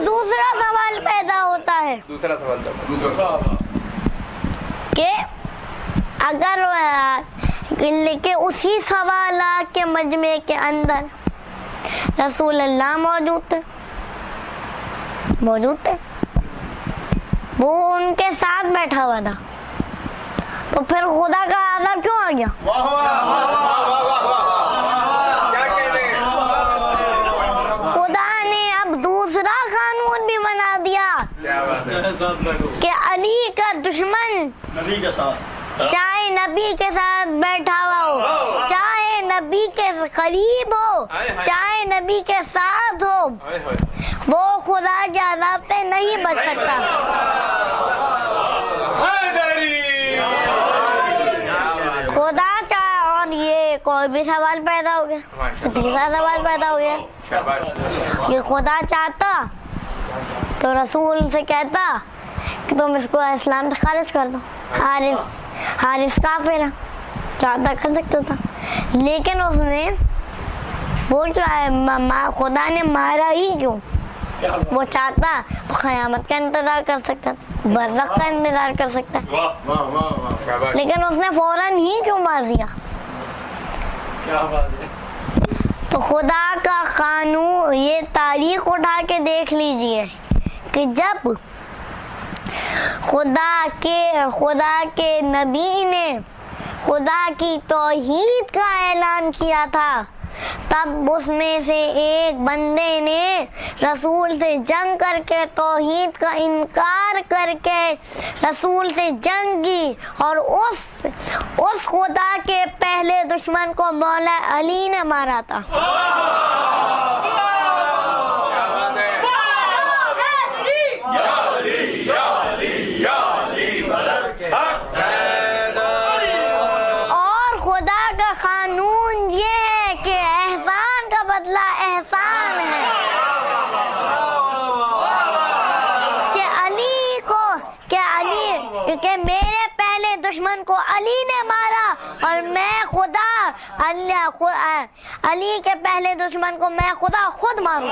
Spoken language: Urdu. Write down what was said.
اب دوسرا سوال پیدا ہوتا ہے کہ اگر کہ اسی سوالات کے مجمع کے اندر رسول اللہ موجود تھے، وہ ان کے ساتھ بیٹھا ہوا تھا، تو پھر خدا کا عذاب کیوں آ گیا؟ خدا نے اب دوسرا قانون بھی بنا دیا کہ علی کا دشمن چاہے نبی کے ساتھ بیٹھا ہوا ہو، چاہے نبی کے قریب ہو، چاہے نبی کے ساتھ ہو، وہ خدا کے عذاب سے نہیں بچ سکتا۔ خدا چاہے، اور یہ کوئی بھی سوال پیدا ہو گیا، تیسرا سوال پیدا ہو گیا کہ خدا چاہتا تو رسول سے کہتا کہ تم اس کو اسلام سے خارج کر دو، حارث کافر ہے، چاہتا کر سکتا تھا، لیکن اس نے وہ خدا نے مارا ہی کیوں؟ وہ چاہتا قیامت کا انتظار کر سکتا، برزخ کا انتظار کر سکتا، لیکن اس نے فوراً ہی کیوں مار دیا؟ تو خدا کا قانون، یہ تاریخ اٹھا کے دیکھ لیجئے کہ جب خدا کے نبی نے خدا کی توحید کا اعلان کیا تھا، تب اس میں سے ایک بندے نے رسول سے جنگ کر کے، توحید کا انکار کر کے رسول سے جنگ کی، اور اس خدا کے پہلے دشمن کو مولا علی نے مارا تھا۔ اور خدا کا قانون یہ ہے کہ احسان کا بدلہ احسان ہے، کہ میرے پہلے دشمن کو علی نے مارا، اور میں علی کے پہلے دشمن کو میں خدا خود ماروں۔